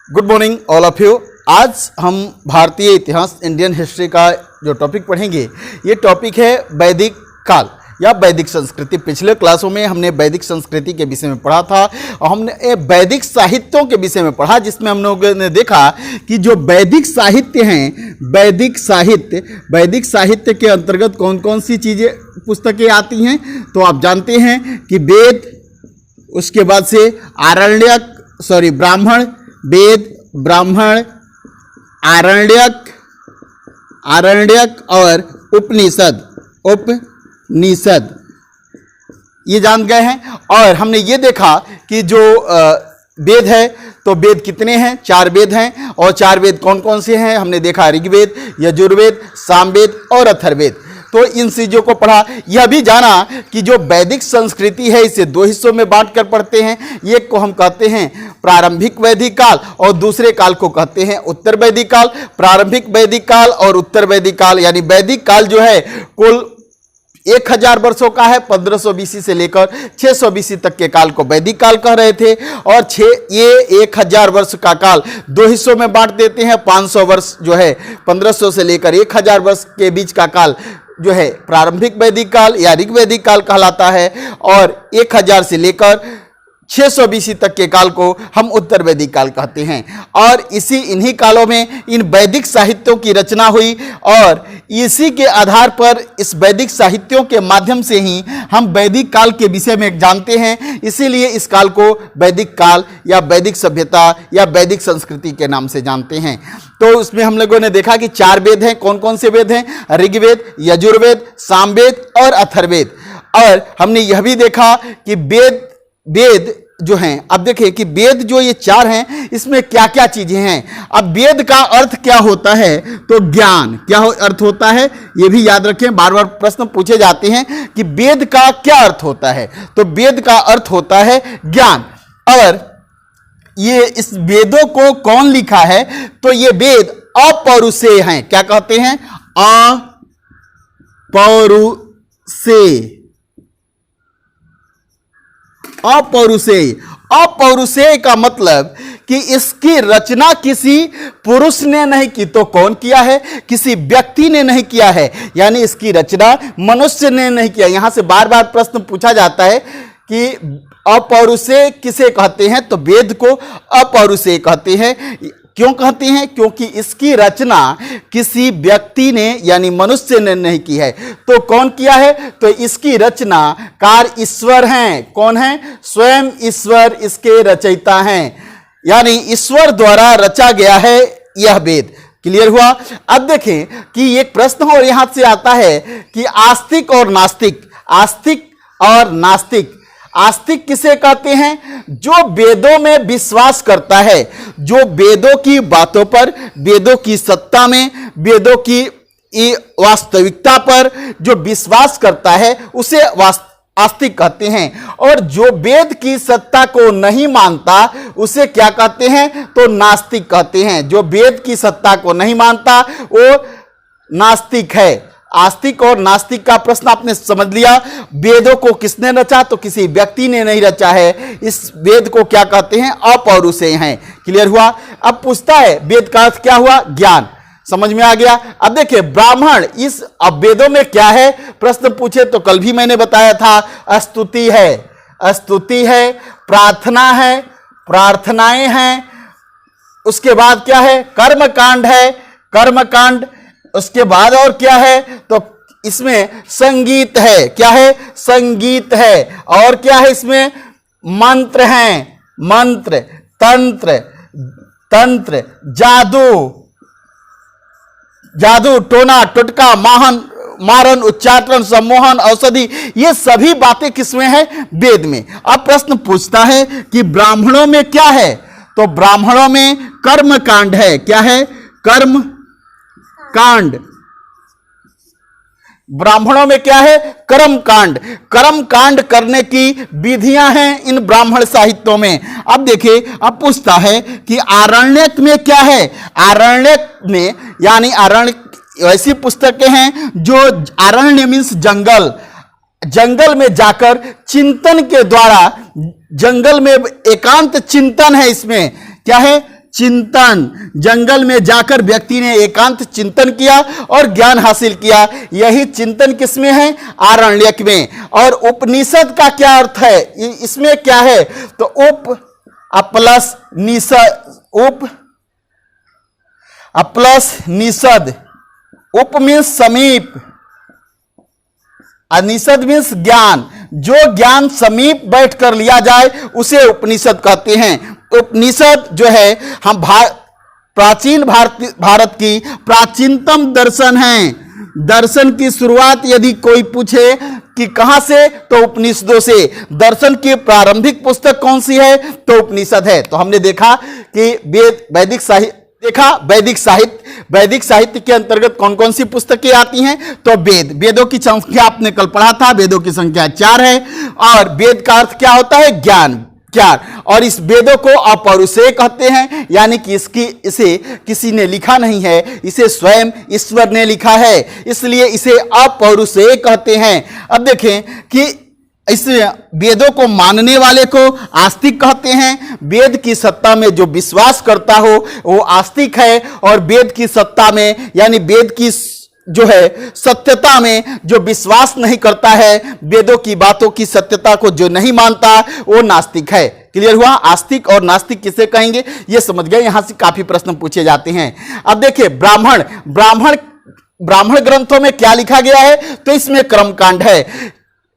Good morning all of you. आज हम भारतीय इतिहास इंडियन हिस्ट्री का जो टॉपिक पढ़ेंगे ये टॉपिक है वैदिक काल या वैदिक संस्कृति। पिछले क्लासों में हमने वैदिक संस्कृति के विषय में पढ़ा था और हमने वैदिक साहित्यों के विषय में पढ़ा, जिसमें हम लोगों ने देखा कि जो वैदिक साहित्य हैं, वैदिक साहित्य के अंतर्गत कौन कौन सी चीज़ें पुस्तकें आती हैं। तो आप जानते हैं कि वेद, उसके बाद से ब्राह्मण, वेद, ब्राह्मण, आरण्यक और उपनिषद ये जान गए हैं। और हमने ये देखा कि जो वेद है तो वेद कितने हैं, 4 वेद हैं। और 4 वेद कौन कौन से हैं हमने देखा, ऋग्वेद, यजुर्वेद, सामवेद और अथर्ववेद। तो इन चीज़ों को पढ़ा। यह भी जाना कि जो वैदिक संस्कृति है इसे 2 हिस्सों में बांट कर पढ़ते हैं। एक को हम कहते हैं प्रारंभिक वैदिक काल और दूसरे काल को कहते हैं उत्तर वैदिक काल। प्रारंभिक वैदिक काल और उत्तर वैदिक काल यानी वैदिक काल जो है कुल 1000 वर्षों का है। 1500 BC से लेकर 600 BC तक के काल को वैदिक काल कह रहे थे। और ये 1000 वर्ष का काल 2 हिस्सों में बांट देते हैं। 500 वर्ष जो है 1500 से लेकर 1000 वर्ष के बीच का काल जो है प्रारंभिक वैदिक काल या ऋग वैदिक काल कहलाता है। और 1000 से लेकर 600 BC तक के काल को हम उत्तर वैदिक काल कहते हैं। और इन्हीं कालों में इन वैदिक साहित्यों की रचना हुई और इसी के आधार पर इस वैदिक साहित्यों के माध्यम से ही हम वैदिक काल के विषय में जानते हैं। इसीलिए इस काल को वैदिक काल या वैदिक सभ्यता या वैदिक संस्कृति के नाम से जानते हैं। तो उसमें हम लोगों ने देखा कि 4 वेद हैं। कौन कौन से वेद हैं, ऋग्वेद, यजुर्वेद, सामवेद और अथर्ववेद। और हमने यह भी देखा कि वेद जो हैं, अब देखिए कि वेद जो ये 4 हैं इसमें क्या क्या चीजें हैं। अब वेद का अर्थ क्या होता है, तो ज्ञान क्या अर्थ होता है ये भी याद रखें। बार बार प्रश्न पूछे जाते हैं कि वेद का क्या अर्थ होता है। तो वेद का अर्थ होता है ज्ञान। और ये इस वेदों को कौन लिखा है, तो ये वेद अपौरुषेय हैं। क्या कहते हैं, अपौरुषेय का मतलब कि इसकी रचना किसी पुरुष ने नहीं की। तो कौन किया है, किसी व्यक्ति ने नहीं किया है, यानी इसकी रचना मनुष्य ने नहीं किया। यहां से बार बार प्रश्न पूछा जाता है कि अपौरुषेय किसे कहते हैं, तो वेद को अपौरुषेय कहते हैं। क्यों कहते हैं, क्योंकि इसकी रचना किसी व्यक्ति ने यानी मनुष्य ने नहीं की है। तो कौन किया है, तो इसकी रचना कार ईश्वर हैं। कौन है, स्वयं ईश्वर इसके रचयिता हैं, यानी ईश्वर द्वारा रचा गया है यह वेद। क्लियर हुआ। अब देखें कि एक प्रश्न और यहां से आता है कि आस्तिक और नास्तिक। आस्तिक किसे कहते हैं, जो वेदों में विश्वास करता है, जो वेदों की बातों पर, वेदों की सत्ता में, वेदों की वास्तविकता पर जो विश्वास करता है उसे आस्तिक कहते हैं। और जो वेद की सत्ता को नहीं मानता उसे क्या कहते हैं, तो नास्तिक कहते हैं। जो वेद की सत्ता को नहीं मानता वो नास्तिक है। आस्तिक और नास्तिक का प्रश्न आपने समझ लिया। वेदों को किसने रचा, तो किसी व्यक्ति ने नहीं रचा है। इस वेद को क्या कहते हैं, अपौरुषेय हैं। क्लियर हुआ। अब पूछता है वेद का अर्थ क्या हुआ, ज्ञान। समझ में आ गया। अब देखिए ब्राह्मण, अब वेदों में क्या है प्रश्न पूछे तो कल भी मैंने बताया था, स्तुति है, प्रार्थनाएं हैं। उसके बाद क्या है, कर्मकांड। उसके बाद और क्या है, तो इसमें संगीत है। क्या है, संगीत है। और क्या है, इसमें मंत्र हैं, तंत्र, जादू, टोना, टोटका, मारन, उच्चारण, सम्मोहन, औषधि, ये सभी बातें किसमें है, वेद में। अब प्रश्न पूछता है कि ब्राह्मणों में क्या है, तो ब्राह्मणों में कर्मकांड है। क्या है, कर्मकांड। ब्राह्मणों में क्या है, कर्मकांड करने की विधियां हैं इन ब्राह्मण साहित्यों में। अब देखिए, अब पूछता है कि आरण्यक में क्या है। आरण्यक में यानी ऐसी पुस्तकें हैं जो अरण्य मीन्स जंगल में जाकर चिंतन के द्वारा, जंगल में एकांत चिंतन है। इसमें क्या है, चिंतन। जंगल में जाकर व्यक्ति ने एकांत चिंतन किया और ज्ञान हासिल किया। यही चिंतन किसमें है? आरण्यक में। और उपनिषद का क्या अर्थ है? इसमें क्या है? तो उप प्लस निषद, उप प्लस निषद। उप मीन्स समीप, निषद मीन्स ज्ञान। जो ज्ञान समीप बैठ कर लिया जाए उसे उपनिषद कहते हैं। उपनिषद जो है हम प्राचीन भारत की प्राचीनतम दर्शन है। दर्शन की शुरुआत यदि कोई पूछे कि कहां से, तो उपनिषदों से। दर्शन की प्रारंभिक पुस्तक कौन सी है? तो उपनिषद है। तो हमने देखा कि वैदिक साहित्य देखा, वैदिक साहित्य के अंतर्गत कौन कौन सी पुस्तकें आती हैं? तो वेदों की संख्या आपने कल पढ़ा था, वेदों की संख्या 4 है। और वेद का अर्थ क्या होता है? ज्ञान। और इस वेदों को अपौरुषेय कहते हैं, यानी कि इसे किसी ने लिखा नहीं है, इसे स्वयं ईश्वर ने लिखा है, इसलिए इसे अपौरुषेय कहते हैं। अब देखें कि इस वेदों को मानने वाले को आस्तिक कहते हैं। वेद की सत्ता में जो विश्वास करता हो वो आस्तिक है। और वेद की सत्ता में, यानी वेद की जो है सत्यता में जो विश्वास नहीं करता है, वेदों की बातों की सत्यता को जो नहीं मानता, वो नास्तिक है। क्लियर हुआ? आस्तिक और नास्तिक किसे कहेंगे ये समझ गए। यहां से काफी प्रश्न पूछे जाते हैं। अब देखिए ब्राह्मण ग्रंथों में क्या लिखा गया है? तो इसमें कर्मकांड है।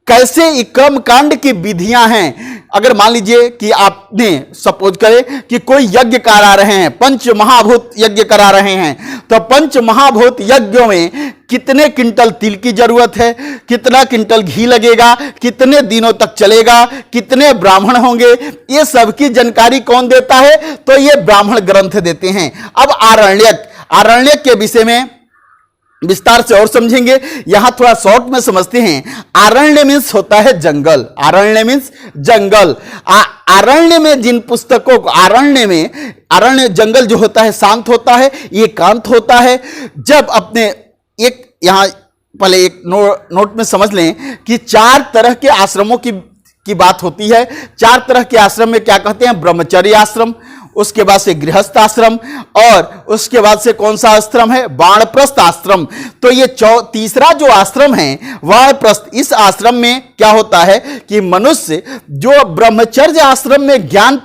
कैसे कर्मकांड की विधियां हैं? अगर मान लीजिए कि आपने सपोज करें कि कोई यज्ञ करा रहे हैं, पंच महाभूत यज्ञ करा रहे हैं, तो पंच महाभूत यज्ञों में कितने क्विंटल तिल की जरूरत है, कितना क्विंटल घी लगेगा, कितने दिनों तक चलेगा, कितने ब्राह्मण होंगे, ये सब की जानकारी कौन देता है? तो ये ब्राह्मण ग्रंथ देते हैं। अब आरण्यक के विषय में विस्तार से और समझेंगे, यहां थोड़ा शॉर्ट में समझते हैं। आरण्य मीन्स होता है जंगल। आरण्य मीन्स जंगल। आरण्य में जिन पुस्तकों को, आरण्य जंगल जो होता है शांत होता है, एकांत होता है। जब अपने एक यहां पहले एक नोट में समझ लें कि 4 तरह के आश्रमों की बात होती है। 4 तरह के आश्रम में क्या कहते हैं? ब्रह्मचर्य आश्रम, उसके बाद से गृहस्थ आश्रम, और उसके बाद से कौन सा आश्रम है? वानप्रस्थ आश्रम। तो ये तीसरा जो आश्रम है वानप्रस्थ, इस आश्रम में क्या होता है कि मनुष्य जो ब्रह्मचर्य आश्रम में ज्ञान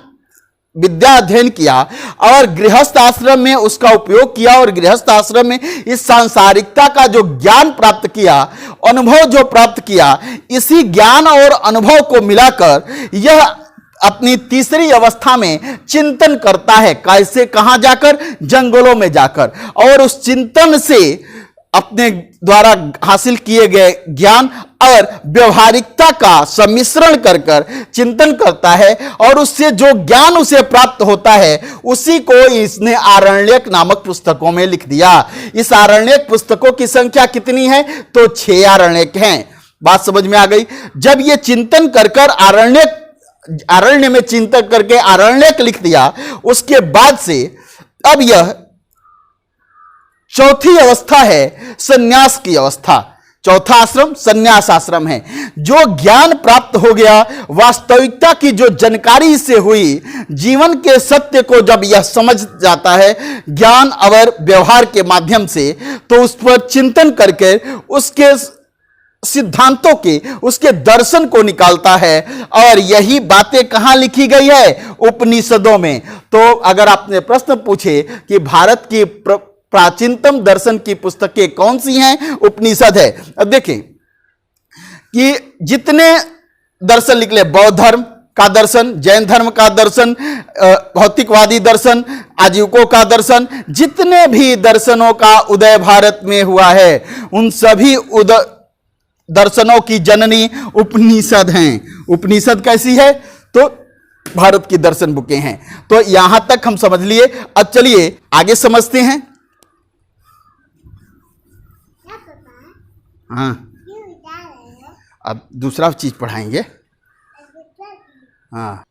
विद्या अध्ययन किया और गृहस्थ आश्रम में उसका उपयोग किया, और गृहस्थ आश्रम में इस सांसारिकता का जो ज्ञान प्राप्त किया, अनुभव जो प्राप्त किया, इसी ज्ञान और अनुभव को मिलाकर यह अपनी तीसरी अवस्था में चिंतन करता है। कैसे? कहां जाकर? जंगलों में जाकर। और उस चिंतन से अपने द्वारा हासिल किए गए ज्ञान और व्यवहारिकता का सम्मिश्रण कर चिंतन करता है, और उससे जो ज्ञान उसे प्राप्त होता है उसी को इसने आरण्यक नामक पुस्तकों में लिख दिया। इस आरण्यक पुस्तकों की संख्या कितनी है? तो 6 आरण्यक हैं। बात समझ में आ गई? जब ये चिंतन कर आरण्य में चिंतन करके आरण्यक लिख दिया, उसके बाद से अब यह चौथी अवस्था है सन्यास की अवस्था। चौथा आश्रम सन्यास आश्रम है। जो ज्ञान प्राप्त हो गया, वास्तविकता की जो जानकारी से हुई, जीवन के सत्य को जब यह समझ जाता है ज्ञान और व्यवहार के माध्यम से, तो उस पर चिंतन करके उसके सिद्धांतों के, उसके दर्शन को निकालता है। और यही बातें कहां लिखी गई है? उपनिषदों में। तो अगर आपने प्रश्न पूछे कि भारत की प्राचीनतम दर्शन की पुस्तकें कौन सी हैं? उपनिषद है। अब देखें कि जितने दर्शन निकले, बौद्ध धर्म का दर्शन, जैन धर्म का दर्शन, भौतिकवादी दर्शन, आजीविकों का दर्शन, जितने भी दर्शनों का उदय भारत में हुआ है, उन सभी दर्शनों की जननी उपनिषद हैं। उपनिषद कैसी है? तो भारत की दर्शन बुकें हैं। तो यहां तक हम समझ लिए। अब चलिए आगे समझते हैं। हाँ, अब दूसरा चीज पढ़ाएंगे। हाँ,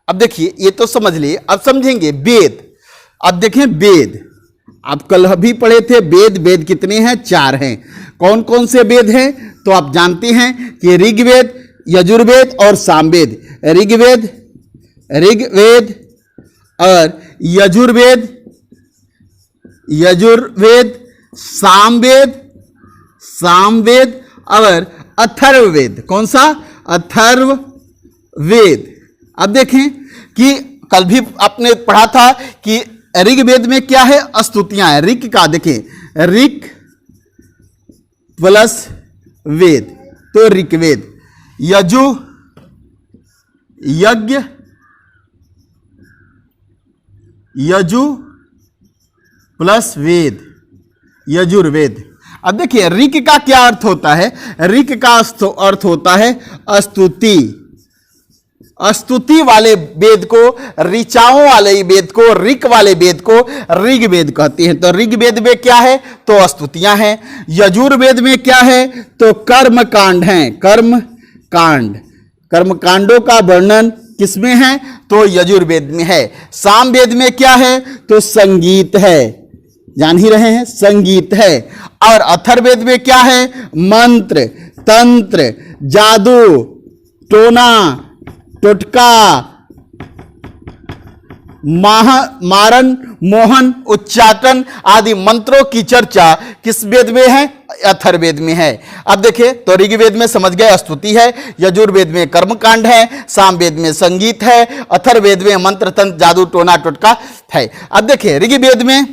अब देखिए ये तो समझ लिए, अब समझेंगे वेद। अब देखें वेद, आप कल भी पढ़े थे वेद कितने हैं? 4 हैं। कौन कौन से वेद हैं? तो आप जानते हैं कि ऋग्वेद, यजुर्वेद और सामवेद। ऋग्वेद, और यजुर्वेद, यजुर्वेद, सामवेद, सामवेद और अथर्ववेद। कौन सा? अथर्ववेद। अब देखें कि कल भी आपने पढ़ा था कि ऋग्वेद में क्या है? स्तुतियां है। ऋग का देखें, ऋग प्लस वेद तो ऋग्वेद। यजु, यज्ञ, यजु प्लस वेद, यजुर्वेद। अब देखिए ऋग का क्या अर्थ होता है? ऋग का अर्थ होता है स्तुति। स्तुति वाले वेद को, ऋचाओं वाले वेद को, ऋक वाले वेद को ऋग्वेद कहते हैं। तो ऋग्वेद में क्या है? तो स्तुतियां हैं। यजुर्वेद में क्या है? तो कर्म कांड हैं। कर्म कांड, कर्म कांडों का वर्णन किसमें है? तो यजुर्वेद में है। सामवेद में क्या है? तो संगीत है, जान ही रहे हैं, संगीत है। और अथर्ववेद में क्या है? मंत्र, तंत्र, जादू, टोना, टोटका, मारन, मोहन, उच्चाटन आदि मंत्रों की चर्चा किस वेद में है? अथर्ववेद में है। अब देखिए तो ऋग्वेद में समझ गए स्तुति है, यजुर्वेद में कर्मकांड है, सामवेद में संगीत है, अथर्ववेद में मंत्र, तंत्र, जादू, टोना, टोटका है। अब देखिए ऋग्वेद में,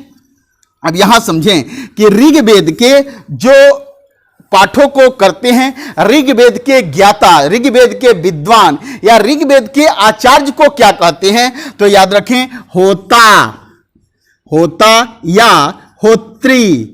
अब यहां समझें कि ऋग्वेद के जो पाठों को करते हैं, ऋग्वेद के ज्ञाता, ऋग्वेद के विद्वान या ऋग्वेद के आचार्य को क्या कहते हैं? तो याद रखें, होता, होता या होत्री,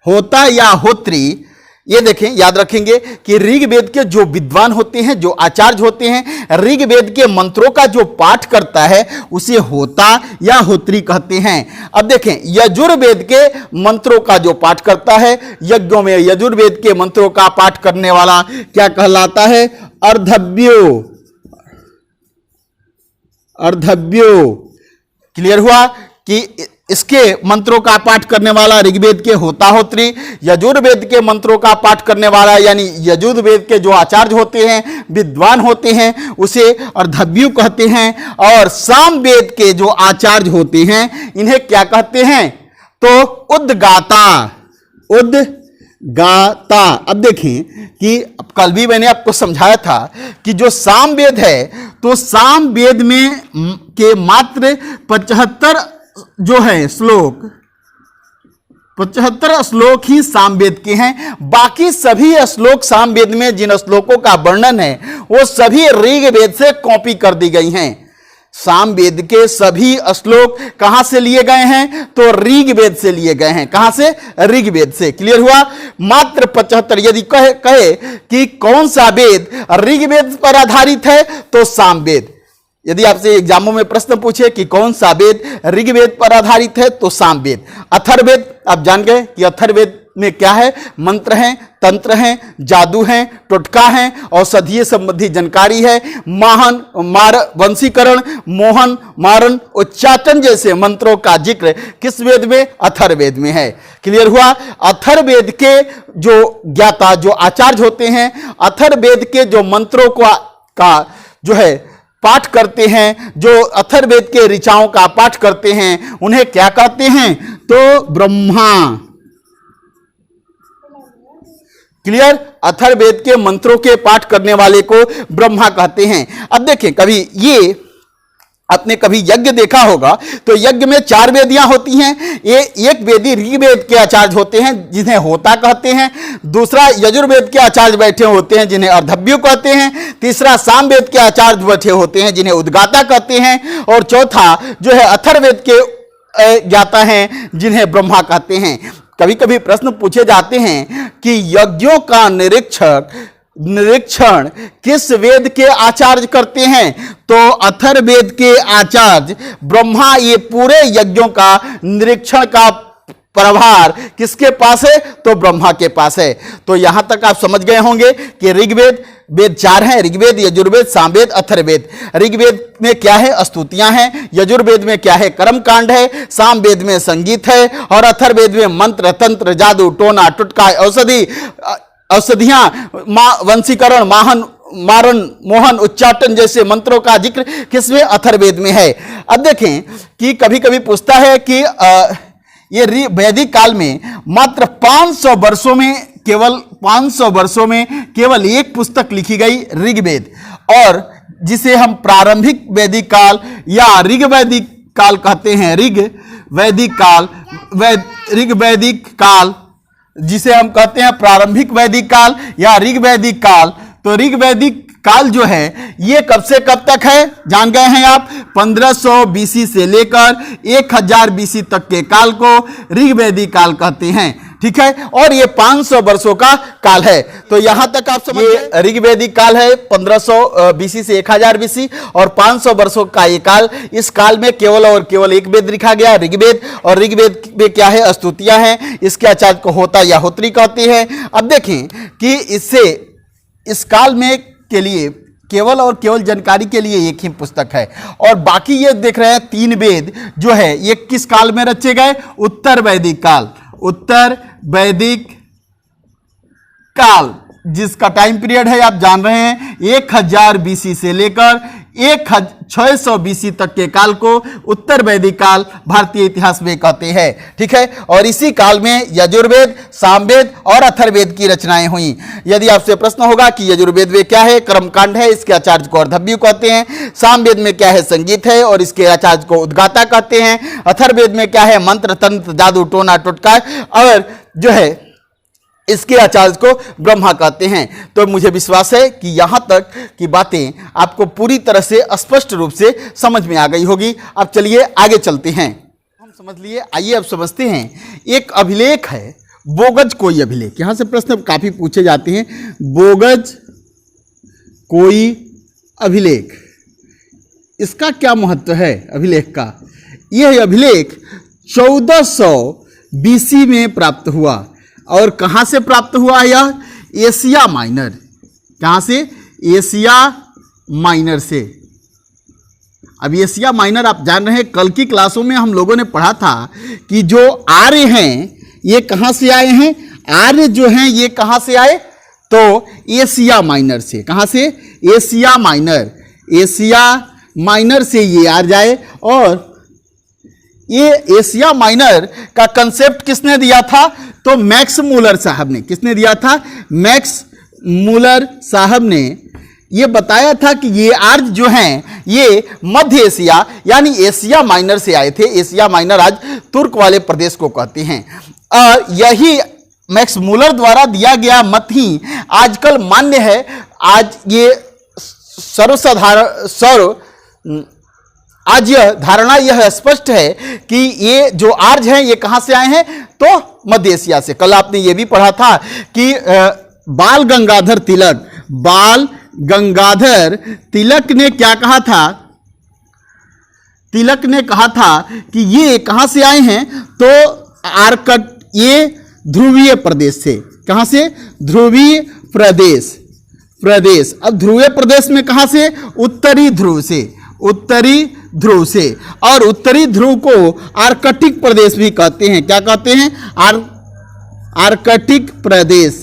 होता या होत्री। ये देखें, याद रखेंगे कि ऋग्वेद के जो विद्वान होते हैं, जो आचार्य होते हैं, ऋग्वेद के मंत्रों का जो पाठ करता है उसे होता या होत्री कहते हैं। अब देखें यजुर्वेद के मंत्रों का जो पाठ करता है, यज्ञों में यजुर्वेद के मंत्रों का पाठ करने वाला क्या कहलाता है? अर्धव्यो, अर्धव्यो। क्लियर हुआ कि इसके मंत्रों का पाठ करने वाला ऋग्वेद के होता होत्री, यजुर्वेद के मंत्रों का पाठ करने वाला यानी यजुर्वेद के जो आचार्य होते हैं, विद्वान होते हैं, उसे अर्धव्यु कहते हैं। और सामवेद के जो आचार्य होते हैं इन्हें क्या कहते हैं? तो उद्गाता, उद्गाता। अब देखें कि कल भी मैंने आपको समझाया था कि जो सामवेद है तो सामवेद में के मात्र 75 जो है श्लोक, 75 श्लोक ही सामवेद के हैं। बाकी सभी श्लोक सामवेद में जिन श्लोकों का वर्णन है वो सभी ऋग्वेद से कॉपी कर दी गई हैं। सामवेद के सभी श्लोक कहां से लिए गए हैं? तो ऋग्वेद से लिए गए हैं। कहां से? ऋग्वेद से। क्लियर हुआ? मात्र 75। यदि कहे कि कौन सा वेद ऋग्वेद पर आधारित है तो सामवेद। यदि आपसे एग्जामों में प्रश्न पूछे कि कौन सा वेद ऋग्वेद पर आधारित है तो सामवेद। अथर्ववेद, आप जान गए कि अथर्ववेद में क्या है? मंत्र हैं, तंत्र हैं, जादू हैं, टोटका हैं, औषधीय संबंधी जानकारी है, माहन, वंशीकरण, मोहन, मारन, उच्चाटन जैसे मंत्रों का जिक्र किस वेद में? अथर्ववेद में है। क्लियर हुआ? अथर्ववेद के जो ज्ञाता, जो आचार्य होते हैं, अथर्ववेद के जो मंत्रों का जो है पाठ करते हैं, जो अथर्ववेद के ऋचाओं का पाठ करते हैं, उन्हें क्या कहते हैं? तो ब्रह्मा। क्लियर? अथर्ववेद के मंत्रों के पाठ करने वाले को ब्रह्मा कहते हैं। अब देखें, कभी ये आपने कभी यज्ञ देखा होगा तो यज्ञ में 4 वेदियां होती हैं। ये एक वेदी ऋग्वेद के आचार्य होते हैं जिन्हें होता कहते हैं, दूसरा यजुर्वेद के आचार्य बैठे होते हैं जिन्हें अर्धव्यु कहते हैं, तीसरा सामवेद के आचार्य बैठे होते हैं जिन्हें उद्गाता कहते हैं, और चौथा जो है अथर्ववेद के ज्ञाता हैं जिन्हें ब्रह्मा कहते हैं। कभी कभी प्रश्न पूछे जाते हैं कि यज्ञों का निरीक्षण किस वेद के आचार्य करते हैं? तो अथर्ववेद के आचार्य ब्रह्मा ये पूरे यज्ञों का निरीक्षण का प्रभार किसके पास है? तो ब्रह्मा के पास है। तो यहां तक आप समझ गए होंगे कि ऋग्वेद, वेद 4 हैं, ऋग्वेद, यजुर्वेद, सामवेद, अथर्ववेद। ऋग्वेद में क्या है? स्तुतियां हैं, यजुर्वेद में क्या है? कर्मकांड है, सामवेद में संगीत है, और अथर्ववेद में मंत्र, तंत्र, जादू, टोना, टुटका, औषधियां, वंशीकरण, माहन, मारण, मोहन, उच्चाटन जैसे मंत्रों का जिक्र किसमें? अथर्ववेद में है। अब देखें कि कभी कभी पूछता है कि ये वैदिक काल में मात्र 500 वर्षों में, केवल 500 वर्षों में केवल एक पुस्तक लिखी गई, ऋग्वेद, और जिसे हम प्रारंभिक वैदिक काल या ऋग वैदिक काल कहते हैं। ऋग वैदिक काल जिसे हम कहते हैं प्रारंभिक वैदिक काल या ऋग वैदिक काल। तो ऋग वैदिक काल जो है ये कब से कब तक है, जान गए हैं आप? 1500 बीसी से लेकर 1000 बीसी तक के काल को ऋग वैदिक काल कहते हैं। ठीक है, और ये 500 वर्षों का काल है। तो यहां तक आप समझिए, ऋग वैदिक काल है 1500 बीसी से 1000 बीसी, और 500 वर्षों का ये काल। इस काल में केवल और केवल एक वेद लिखा गया, ऋग्वेद, और ऋग्वेद में क्या है? स्तुतियां हैं। इसके आचार्य को होता या होत्री कहते हैं। अब देखें कि इससे इस काल में के लिए केवल और केवल जानकारी के लिए एक ही पुस्तक है, और बाकी ये देख रहे हैं 3 वेद जो है ये किस काल में रचे गए? उत्तर वैदिक काल। उत्तर वैदिक काल जिसका टाइम पीरियड है आप जान रहे हैं 1000 बीसी से लेकर 1600 बीसी तक के काल को उत्तर वैदिक काल भारतीय इतिहास में कहते हैं। ठीक है, और इसी काल में यजुर्वेद, सामवेद और अथर्ववेद की रचनाएं हुई। यदि आपसे प्रश्न होगा कि यजुर्वेद में क्या है? कर्मकांड है, इसके आचार्य को अर्धव्यू कहते हैं। सामवेद में क्या है? संगीत है, और इसके आचार्य को उद्गाता कहते हैं। अथर्ववेद में क्या है? मंत्र, तंत्र, जादू, टोना, टोटका, और जो है इसके आचार्य को ब्रह्मा कहते हैं। तो मुझे विश्वास है कि यहां तक की बातें आपको पूरी तरह से स्पष्ट रूप से समझ में आ गई होगी। अब चलिए आगे चलते हैं। हम समझ लिए, आइए अब समझते हैं। एक अभिलेख है, बोगज कोई अभिलेख। यहां से प्रश्न काफी पूछे जाते हैं। बोगज कोई अभिलेख, इसका क्या महत्व है अभिलेख का? यह अभिलेख 1400 बीसी में प्राप्त हुआ, और कहां से प्राप्त हुआ? यह एशिया माइनर। कहां से? एशिया माइनर से। अब एशिया माइनर आप जान रहे हैं, कल की क्लासों में हम लोगों ने पढ़ा था कि जो आर्य हैं ये कहां से आए हैं? आर्य जो हैं ये कहां से आए? तो एशिया माइनर से। कहां से? Asia minor. एशिया माइनर से ये आ जाए, और ये एशिया माइनर का कंसेप्ट किसने दिया था? तो मैक्स मूलर साहब ने। किसने दिया था? मैक्स मूलर साहब ने ये बताया था कि ये आर्य जो हैं ये मध्य एशिया यानी एशिया माइनर से आए थे। एशिया माइनर आज तुर्क वाले प्रदेश को कहते हैं, और यही मैक्स मूलर द्वारा दिया गया मत ही आजकल मान्य है। आज ये आज यह धारणा यह स्पष्ट है कि ये जो आर्य हैं ये कहां से आए हैं? तो मध्य एशिया से। कल आपने ये भी पढ़ा था कि बाल गंगाधर तिलक ने क्या कहा था? तिलक ने कहा था कि ये कहां से आए हैं? तो ये ध्रुवीय प्रदेश से। कहां से? ध्रुवीय प्रदेश। अब ध्रुवीय प्रदेश में कहां से? उत्तरी ध्रुव से। उत्तरी ध्रुव से, और उत्तरी ध्रुव को आर्कटिक प्रदेश भी कहते हैं। क्या कहते हैं? आर्कटिक प्रदेश।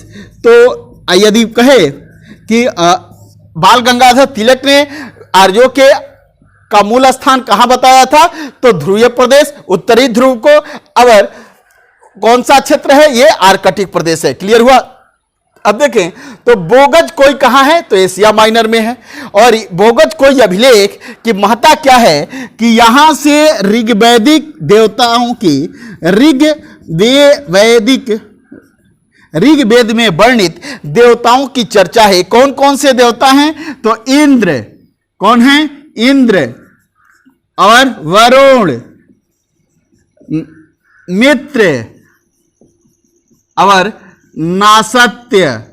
तो यदि कहे कि बाल गंगाधर तिलक ने आर्यों के का मूल स्थान कहां बताया था? तो ध्रुवीय प्रदेश, उत्तरी ध्रुव को। अब कौन सा क्षेत्र है? ये आर्कटिक प्रदेश है। क्लियर हुआ? अब देखें तो बोगज कोई कहां है? तो एशिया माइनर में है। और बोगज कोई अभिलेख की महत्ता क्या है कि यहां से ऋग्वैदिक देवताओं की ऋग्वेद में वर्णित देवताओं की चर्चा है। कौन कौन से देवता हैं? तो इंद्र। कौन है? इंद्र, और वरुण, मित्र और नासत्य।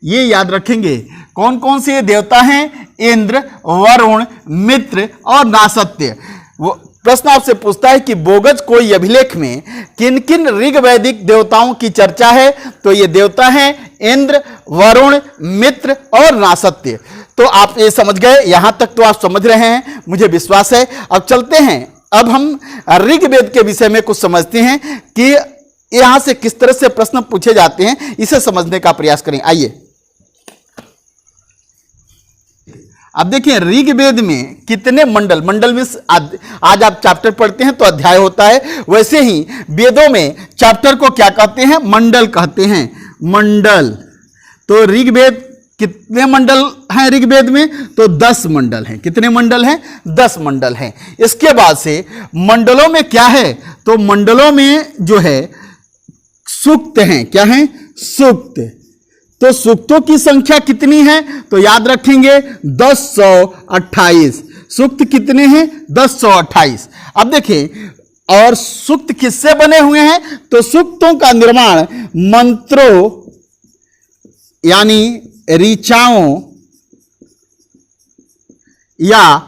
ये याद रखेंगे कौन कौन से देवता हैं? इंद्र, वरुण, मित्र और नासत्य। वो प्रश्न आपसे पूछता है कि बोगज कोई अभिलेख में किन किन ऋग्वैदिक देवताओं की चर्चा है? तो ये देवता हैं इंद्र, वरुण, मित्र और नासत्य। तो आप ये समझ गए, यहां तक तो आप समझ रहे हैं, मुझे विश्वास है। अब चलते हैं, अब हम ऋग्वेद के विषय में कुछ समझते हैं कि यहां से किस तरह से प्रश्न पूछे जाते हैं, इसे समझने का प्रयास करें। आइए, अब देखिए ऋग्वेद में कितने मंडल, मंडल में आज आप चैप्टर पढ़ते हैं तो अध्याय होता है, वैसे ही वेदों में चैप्टर को क्या कहते हैं, मंडल कहते हैं, मंडल। तो ऋग्वेद कितने मंडल हैं ऋग्वेद में, तो 10 मंडल हैं। कितने मंडल हैं, 10 मंडल हैं। इसके बाद से मंडलों में क्या है, तो मंडलों में जो है सूक्त हैं। क्या हैं, सूक्त। तो सूक्तों की संख्या कितनी है, तो याद रखेंगे 1028। सूक्त कितने हैं, 1028। अब देखें और सूक्त किससे बने हुए हैं, तो सूक्तों का निर्माण मंत्रों यानी ऋचाओं या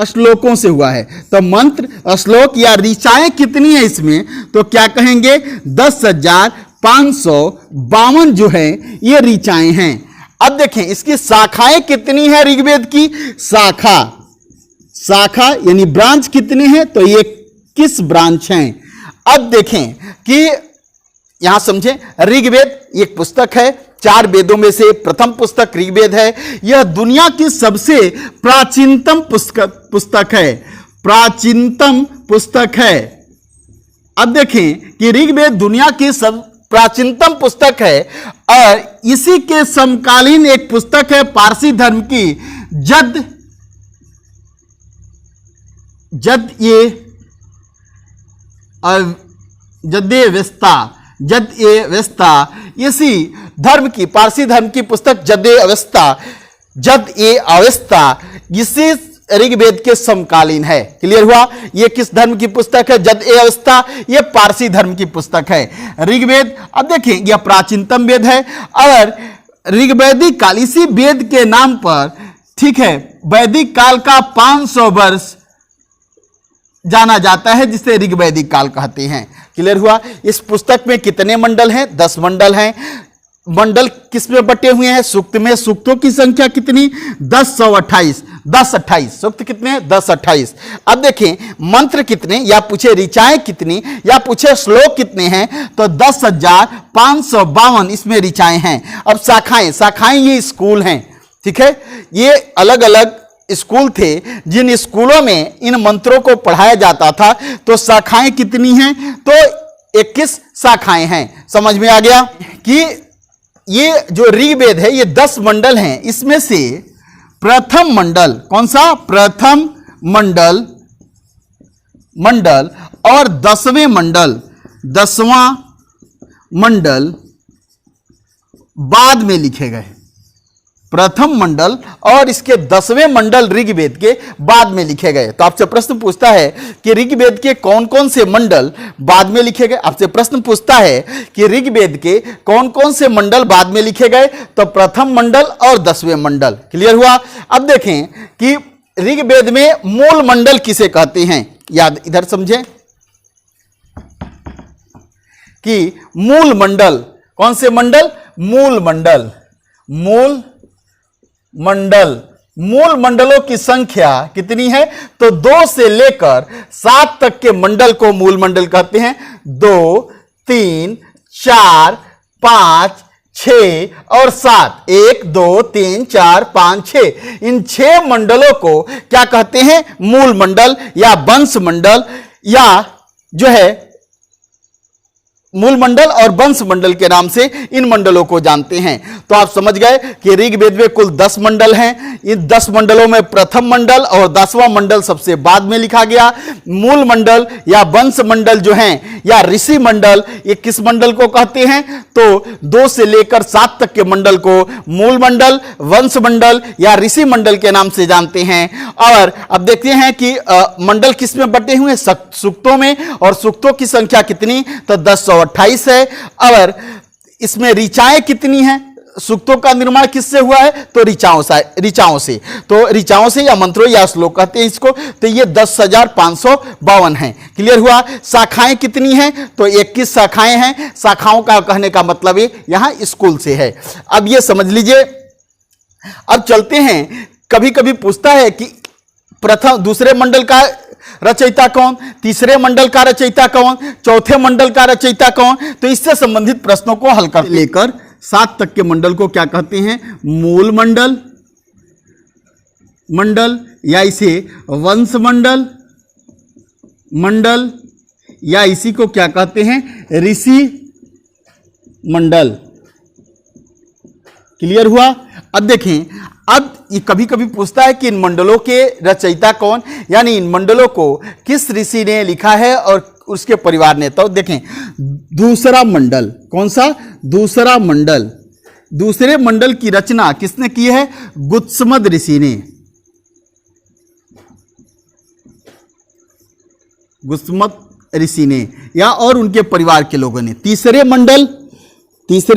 श्लोकों से हुआ है। तो मंत्र, श्लोक या ऋचाएं कितनी है इसमें, तो क्या कहेंगे 10,552 जो है ये ऋचाएं हैं। अब देखें इसकी शाखाएं कितनी है ऋग्वेद की, शाखा यानी ब्रांच कितने हैं, तो ये 21 ब्रांच हैं। अब देखें कि यहां समझें, ऋग्वेद एक पुस्तक है, 4 वेदों में से प्रथम पुस्तक ऋग्वेद है। यह दुनिया की सबसे प्राचीनतम पुस्तक है, प्राचीनतम पुस्तक है। अब देखें कि ऋग्वेद दुनिया की सब प्राचीनतम पुस्तक है और इसी के समकालीन एक पुस्तक है पारसी धर्म की जद-ए-अवेस्ता, इसी धर्म की, पारसी धर्म की पुस्तक जद-ए-अवेस्ता इसी ऋग्वेद के समकालीन है। क्लियर हुआ, ये किस धर्म की पुस्तक है, जद-ए-अवेस्ता, ये पारसी धर्म की पुस्तक है ऋग्वेद। अब देखें यह प्राचीनतम वेद है और ऋग्वैदिक काल, इसी वेद के नाम पर, ठीक है, वैदिक काल का 500 वर्ष जाना जाता है जिसे ऋग्वैदिक काल कहते हैं। क्लियर हुआ। इस पुस्तक में कितने मंडल हैं, 10 मंडल हैं। मंडल किस में बटे हुए हैं, सूक्त में। सूक्तों की संख्या कितनी, 1028। सूक्त कितने, 1028। अब देखें मंत्र कितने, या पूछे ऋचाएं कितनी, या पूछे श्लोक कितने हैं, तो 10,552 इसमें ऋचाएं हैं। अब शाखाएं ये स्कूल हैं, ठीक है, ये अलग अलग स्कूल थे जिन स्कूलों में इन मंत्रों को पढ़ाया जाता था। तो शाखाएं कितनी हैं, तो 21 शाखाएं हैं। समझ में आ गया कि ये जो ऋग्वेद है ये 10 मंडल हैं। इसमें से प्रथम मंडल कौन सा, प्रथम मंडल और 10वें मंडल, 10वां मंडल बाद में लिखे गए। प्रथम मंडल और इसके 10वें मंडल ऋग्वेद के बाद में लिखे गए। तो आपसे प्रश्न पूछता है कि ऋग्वेद के कौन कौन से मंडल बाद में लिखे गए। आपसे प्रश्न पूछता है कि ऋग्वेद के कौन कौन से मंडल बाद में लिखे गए, तो प्रथम मंडल और 10वें मंडल। क्लियर हुआ। अब देखें कि ऋग्वेद में मूल मंडल किसे कहते हैं, याद इधर समझें कि मूल मंडल कौन से मंडल, मूल मंडलों की संख्या कितनी है, तो 2 से लेकर 7 तक के मंडल को मूल मंडल कहते हैं। 2, 3, 4, 5, 6 और 7। 1, 2, 3, 4, 5, 6, इन 6 मंडलों को क्या कहते हैं, मूल मंडल या वंश मंडल, या जो है मूल मंडल और वंश मंडल के नाम से इन मंडलों को जानते हैं। तो आप समझ गए कि ऋग्वेद में कुल 10 मंडल हैं। इन 10 मंडलों में प्रथम मंडल और 10वां मंडल सबसे बाद में लिखा गया। मूल मंडल या वंश मंडल जो हैं या ऋषि मंडल, ये किस मंडल को कहते हैं, तो 2 से लेकर 7 तक के मंडल को मूल मंडल, वंश मंडल या ऋषि मंडल के नाम से जानते हैं। और अब देखते हैं कि मंडल किस में बटे हुए, सूक्तों में, और सूक्तों की संख्या कितनी, तो 1028 है। और इसमें ऋचाएं कितनी हैं, सूक्तों का निर्माण किससे हुआ है, तो ऋचाओं से। तो ऋचाओं से या मंत्रों या श्लोक कहते हैं इसको। तो ये 10,552 हैं। क्लियर हुआ। शाखाएं कितनी हैं, तो 21 शाखाएं हैं। शाखाओं का कहने का मतलब ये यहां स्कूल से है। अब ये समझ लीजिए। अब चलते हैं, कभी कभी पूछता है कि दूसरे मंडल का रचयिता कौन, तीसरे मंडल का रचयिता कौन, चौथे मंडल का रचयिता कौन। तो इससे संबंधित प्रश्नों को हल कर लेकर 7 तक के मंडल को क्या कहते हैं? मूल मंडल, मंडल, या इसे वंश मंडल, मंडल, या इसी को क्या कहते हैं? ऋषि मंडल। क्लियर हुआ? अब देखें, अब ये कभी कभी पूछता है कि इन मंडलों के रचयिता कौन, यानी इन मंडलों को किस ऋषि ने लिखा है और उसके परिवार ने। तो देखें, दूसरा मंडल, कौन सा? दूसरा मंडल, दूसरे मंडल की रचना किसने की है? गुत्समद ऋषि ने, गुत्समद ऋषि ने, या और उनके परिवार के लोगों ने। तीसरे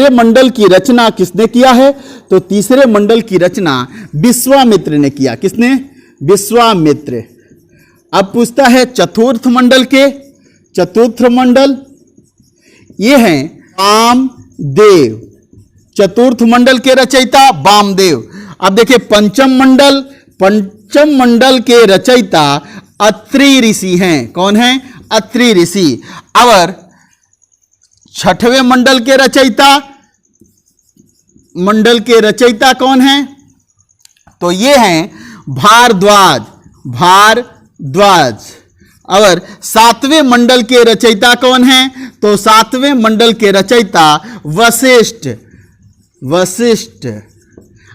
मंडल की रचना किसने किया है? तो तीसरे मंडल की रचना विश्वामित्र ने किया। किसने? विश्वामित्र। अब पूछता है चतुर्थ मंडल के, चतुर्थ मंडल ये हैं वामदेव, चतुर्थ मंडल के रचयिता वामदेव। अब देखिए पंचम मंडल के रचयिता अत्रि ऋषि हैं। कौन हैं? अत्रि ऋषि। और छठवें मंडल के रचयिता कौन हैं? तो ये हैं भारद्वाज। और सातवें मंडल के रचयिता कौन हैं? तो सातवें मंडल के रचयिता वशिष्ठ।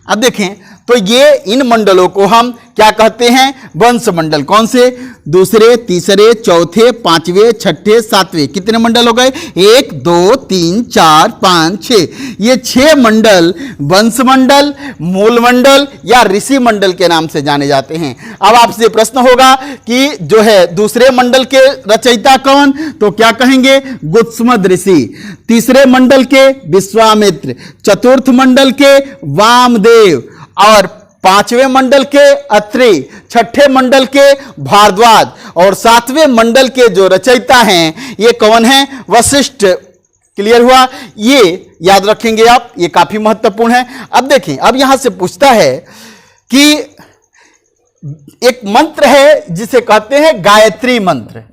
अब देखें, तो ये इन मंडलों को हम क्या कहते हैं? वंश मंडल। कौन से? दूसरे, तीसरे, चौथे, पांचवें, छठे, सातवें। कितने मंडल हो गए? 1 2 3 4 5 6। ये 6 मंडल वंश मंडल, मूल मंडल या ऋषि मंडल के नाम से जाने जाते हैं। अब आपसे प्रश्न होगा कि जो है दूसरे मंडल के रचयिता कौन? तो क्या कहेंगे? गुत्समद ऋषि। तीसरे मंडल के विश्वामित्र, चतुर्थ मंडल के वामदेव, और पांचवें मंडल के अत्रि, छठे मंडल के भारद्वाज, और सातवें मंडल के जो रचयिता हैं ये कौन हैं? वशिष्ठ। क्लियर हुआ? ये याद रखेंगे आप, ये काफी महत्वपूर्ण है। अब देखें, अब यहां से पूछता है कि एक मंत्र है जिसे कहते हैं गायत्री मंत्र।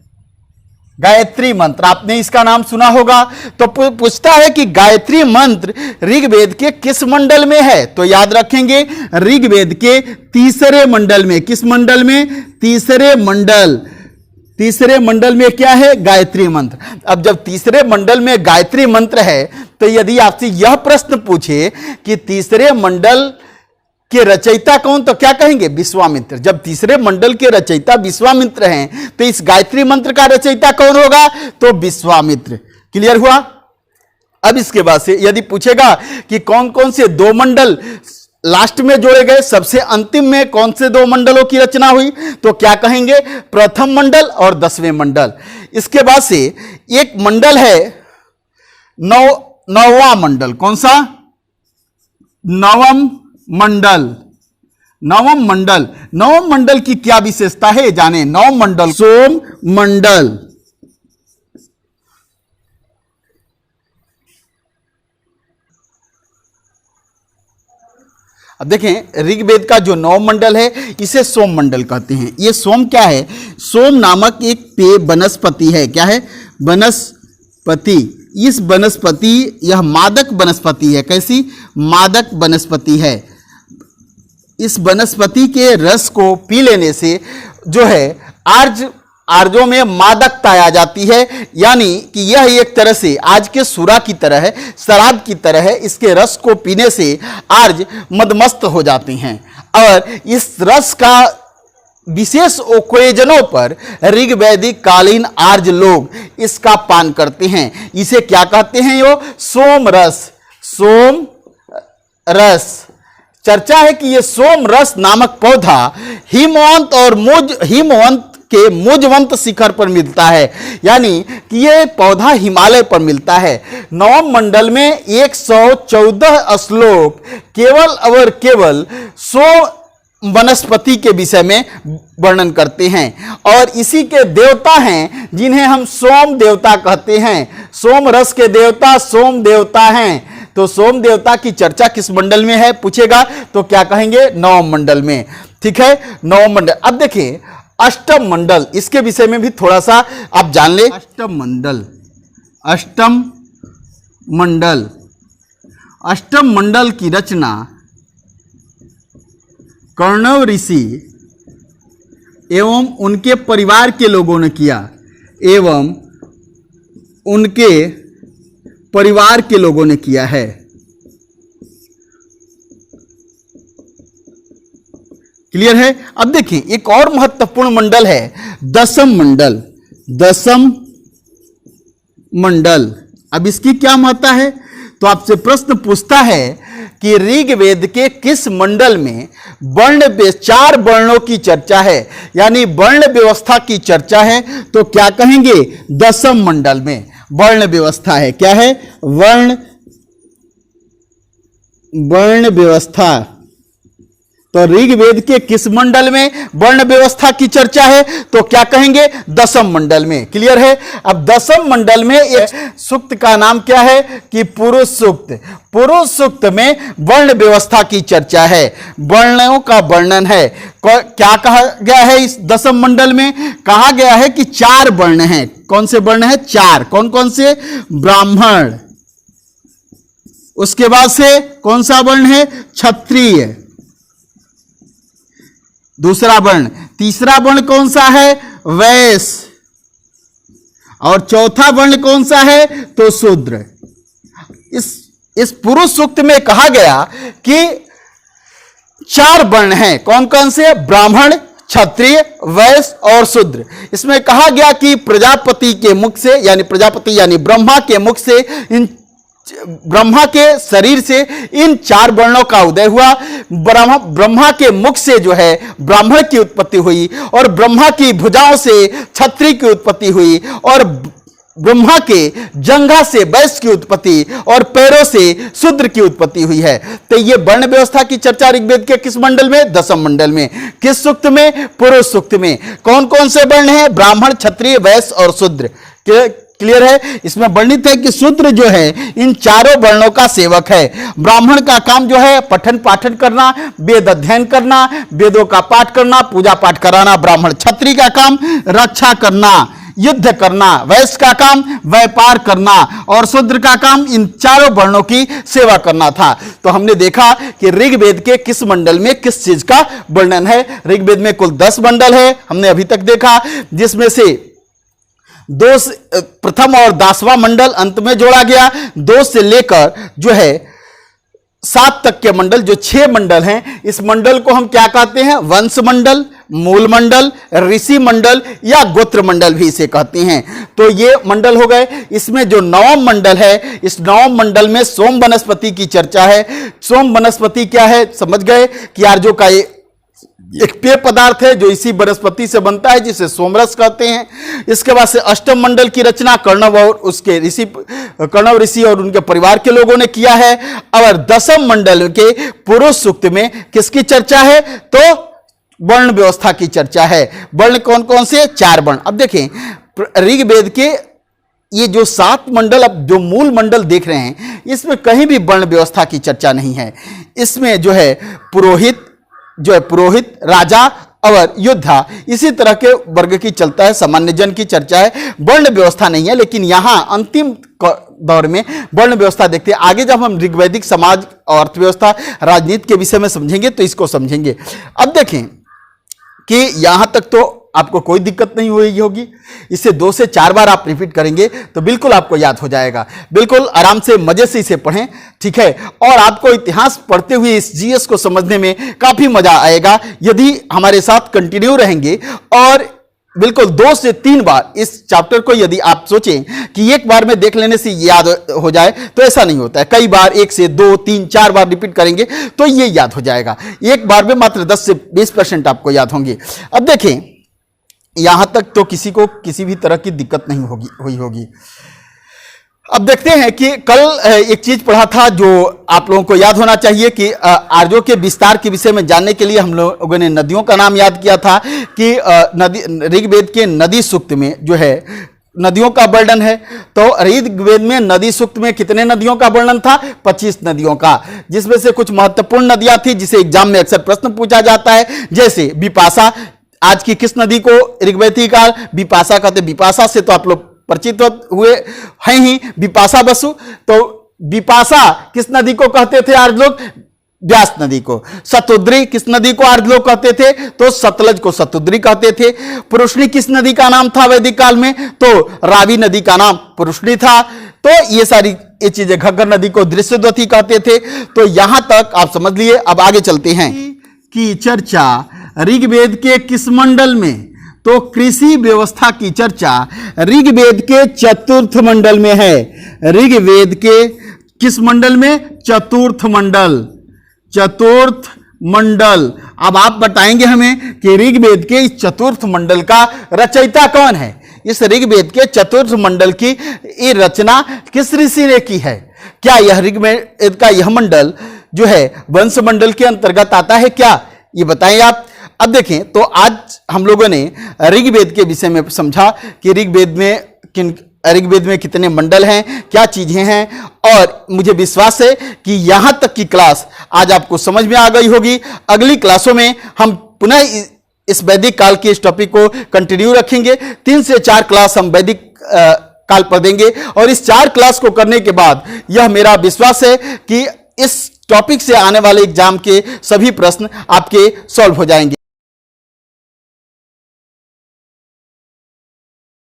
गायत्री मंत्र, आपने इसका नाम सुना होगा। तो पूछता है कि गायत्री मंत्र ऋग्वेद के किस मंडल में है? तो याद रखेंगे, ऋग्वेद के तीसरे मंडल में। किस मंडल में? तीसरे मंडल में क्या है? गायत्री मंत्र। अब जब तीसरे मंडल में गायत्री मंत्र है, तो यदि आपसे यह प्रश्न पूछे कि तीसरे मंडल के रचयिता कौन, तो क्या कहेंगे? विश्वामित्र। जब तीसरे मंडल के रचयिता विश्वामित्र हैं, तो इस गायत्री मंत्र का रचयिता कौन होगा? तो विश्वामित्र। क्लियर हुआ? अब इसके बाद से यदि पूछेगा कि कौन कौन से 2 मंडल लास्ट में जोड़े गए, सबसे अंतिम में कौन से 2 मंडलों की रचना हुई, तो क्या कहेंगे? प्रथम मंडल और 10वें मंडल। इसके बाद से एक मंडल है नौवां मंडल। कौन सा? नवम मंडल की क्या विशेषता है जाने। नवम मंडल सोम मंडल। अब देखें, ऋग्वेद का जो 9 मंडल है इसे सोम मंडल कहते हैं। ये सोम क्या है? सोम नामक एक पेय वनस्पति है। क्या है? वनस्पति। इस वनस्पति, यह मादक वनस्पति है। कैसी? मादक वनस्पति है। इस वनस्पति के रस को पी लेने से जो है आर्यों में मादकता आ जाती है, यानी कि यह एक तरह से आज के सूरा की तरह है, शराब की तरह है। इसके रस को पीने से आर्य मदमस्त हो जाते हैं, और इस रस का विशेष ओकेजनों पर ऋग्वैदिक कालीन आर्य लोग इसका पान करते हैं। इसे क्या कहते हैं? यो सोम रस। चर्चा है कि यह सोम रस नामक पौधा हिमवंत और हिमवंत के मुजवंत शिखर पर मिलता है, यानी कि यह पौधा हिमालय पर मिलता है। नवम मंडल में 114 श्लोक केवल और केवल वनस्पति के विषय में वर्णन करते हैं, और इसी के देवता हैं जिन्हें हम सोम देवता कहते हैं। सोम रस के देवता सोम देवता हैं। तो सोम देवता की चर्चा किस मंडल में है पूछेगा, तो क्या कहेंगे? नवम मंडल में। ठीक है, नवम मंडल। अब देखिए अष्टम मंडल, इसके विषय में भी थोड़ा सा आप जान ले। अष्टम मंडल अष्टम मंडल की रचना कर्णव ऋषि एवं उनके परिवार के लोगों ने किया, एवं उनके परिवार के लोगों ने किया है। क्लियर है? अब देखें, एक और महत्वपूर्ण मंडल है दशम मंडल। दशम मंडल, अब इसकी क्या महत्ता है? तो आपसे प्रश्न पूछता है कि ऋग्वेद के किस मंडल में वर्ण 4 वर्णों की चर्चा है, यानी वर्ण व्यवस्था की चर्चा है, तो क्या कहेंगे? दशम मंडल में वर्ण व्यवस्था है। क्या है? वर्ण व्यवस्था। तो ऋग्वेद के किस मंडल में वर्ण व्यवस्था की चर्चा है? तो क्या कहेंगे? दशम मंडल में। क्लियर है? अब दशम मंडल में एक सूक्त का नाम क्या है कि पुरुष सूक्त। पुरुष सूक्त में वर्ण व्यवस्था की चर्चा है, वर्णों का वर्णन है। क्या कहा गया है इस दशम मंडल में? कहा गया है कि 4 वर्ण हैं। कौन से वर्ण हैं? 4। कौन कौन से? ब्राह्मण, उसके बाद से कौन सा वर्ण है? क्षत्रिय, दूसरा वर्ण। तीसरा वर्ण कौन सा है? वैश्य, और चौथा वर्ण कौन सा है? तो शूद्र। इस पुरुष सूक्त में कहा गया कि 4 वर्ण हैं। कौन कौन से? ब्राह्मण, क्षत्रिय, वैश्य और शूद्र। इसमें कहा गया कि प्रजापति के मुख से, यानी प्रजापति यानी ब्रह्मा के मुख से, ब्रह्मा के शरीर से इन 4 वर्णों का उदय हुआ। ब्रह्मा के मुख से जो है ब्राह्मण की उत्पत्ति हुई, और ब्रह्मा की भुजाओं से क्षत्रिय की उत्पत्ति हुई, और ब्रह्मा के जंघा से वैश्य की उत्पत्ति, और पैरों से शूद्र की उत्पत्ति हुई है। तो ये वर्ण व्यवस्था की चर्चा ऋग्वेद के किस मंडल में? दशम मंडल में। किस सूक्त में? पुरुष सूक्त में। कौन कौन से वर्ण हैं? ब्राह्मण, क्षत्रिय, वैश्य और शूद्र। क्लियर है? इसमें वर्णित है कि शूद्र जो है इन 4 वर्णों का सेवक है। ब्राह्मण का काम जो है पठन पाठन करना, वेद अध्ययन करना, वेदों का पाठ करना, पूजा पाठ कराना ब्राह्मण। क्षत्रिय का काम रक्षा करना, युद्ध करना। वैश्य का काम व्यापार करना, और शूद्र का काम इन 4 वर्णों की सेवा करना था। तो हमने देखा कि ऋग्वेद के किस मंडल में किस चीज का वर्णन है। ऋग्वेद में कुल 10 मंडल है, हमने अभी तक देखा, जिसमें से 2 प्रथम और 10वां मंडल अंत में जोड़ा गया। 2 से लेकर जो है 7 तक के मंडल, जो 6 मंडल हैं, इस मंडल को हम क्या कहते हैं? वंश मंडल, मूल मंडल, ऋषि मंडल या गोत्र मंडल भी इसे कहते हैं। तो ये मंडल हो गए। इसमें जो 9वां मंडल है, इस 9वां मंडल में सोम वनस्पति की चर्चा है। सोम वनस्पति क्या है? समझ गए कि आर्यों का एक पेय पदार्थ है जो इसी वनस्पति से बनता है, जिसे सोमरस कहते हैं। इसके बाद से अष्टम मंडल की रचना कर्णव और उसके ऋषि, कर्णव ऋषि और उनके परिवार के लोगों ने किया है। और दशम मंडल के पुरुष सूक्त में किसकी चर्चा है? तो वर्ण व्यवस्था की चर्चा है। वर्ण कौन कौन से? 4 वर्ण। अब देखें, ऋग्वेद के ये जो 7 मंडल, अब जो मूल मंडल देख रहे हैं, इसमें कहीं भी वर्ण व्यवस्था की चर्चा नहीं है। इसमें जो है पुरोहित, राजा और योद्धा, इसी तरह के वर्ग की चलता है, सामान्य जन की चर्चा है, वर्ण व्यवस्था नहीं है। लेकिन यहां अंतिम दौर में वर्ण व्यवस्था देखते हैं। आगे जब हम ऋग्वैदिक समाज और अर्थव्यवस्था, राजनीति के विषय में समझेंगे तो इसको समझेंगे। अब देखें कि यहां तक तो आपको कोई दिक्कत नहीं हुई होगी। इसे 2 से 4 बार आप रिपीट करेंगे तो बिल्कुल आपको याद हो जाएगा। बिल्कुल आराम से मजे से इसे पढ़ें, ठीक है? और आपको इतिहास पढ़ते हुए इस जीएस को समझने में काफी मजा आएगा यदि हमारे साथ कंटिन्यू रहेंगे। और बिल्कुल 2 से 3 बार इस चैप्टर को यदि आप सोचें कि एक बार में देख लेने से याद हो जाए, तो ऐसा नहीं होता है। कई बार 1 से 2, 3, 4 बार रिपीट करेंगे तो ये याद हो जाएगा। एक बार में मात्र 10 से 20% आपको याद होंगे। अब देखें, यहां तक तो किसी को किसी भी तरह की दिक्कत नहीं हुई होगी। अब देखते हैं कि कल एक चीज पढ़ा था जो आप लोगों को याद होना चाहिए कि आर्यों के विस्तार के विषय में जानने के लिए हम लोगों ने नदियों का नाम याद किया था कि ऋग्वेद के नदी सूक्त में जो है नदियों का वर्णन है। तो ऋग्वेद में नदी सूक्त में कितने नदियों का वर्णन था? 25 नदियों का, जिसमें से कुछ महत्वपूर्ण नदियां थी जिसे एग्जाम में अक्सर प्रश्न पूछा जाता है, जैसे बिपाशा। आज की किस नदी को ऋग्वैदिककाल बिपाशा कहते? बिपाशा से तो आप लोग परिचित हुए हैं ही, बिपाशा बसु। तो बिपाशा किस नदी को कहते थे आर्य लोग? व्यास नदी को। शतुद्री किस नदी को आर्य लोग कहते थे? तो सतलज को शतुद्री कहते थे। पुरुषनी किस नदी का नाम था वैदिक काल में? तो रावी नदी का नाम पुरुषनी था। तो ये सारी ये चीजें, घग्गर नदी को दृश्यद्वती कहते थे। तो यहां तक आप समझ लिए। अब आगे चलते हैं कि चर्चा ऋग्वेद के किस मंडल में? तो कृषि व्यवस्था की चर्चा ऋग्वेद के चतुर्थ मंडल में है। ऋग्वेद के किस मंडल में? चतुर्थ मंडल। चतुर्थ मंडल। अब आप बताएंगे हमें कि ऋग्वेद के इस चतुर्थ मंडल का रचयिता कौन है? इस ऋग्वेद के चतुर्थ मंडल की ये रचना किस ऋषि ने की है? क्या यह ऋग्वेद का यह मंडल जो है वंश मंडल के अंतर्गत आता है क्या? ये बताएं आप। अब देखें, तो आज हम लोगों ने ऋग्वेद के विषय में समझा कि ऋग्वेद में कितने मंडल हैं, क्या चीजें हैं, और मुझे विश्वास है कि यहां तक की क्लास आज आपको समझ में आ गई होगी। अगली क्लासों में हम पुनः इस वैदिक काल के इस टॉपिक को कंटिन्यू रखेंगे। 3 से 4 क्लास हम वैदिक काल पर देंगे, और इस 4 क्लास को करने के बाद यह मेरा विश्वास है कि इस टॉपिक से आने वाले एग्जाम के सभी प्रश्न आपके सॉल्व हो जाएंगे।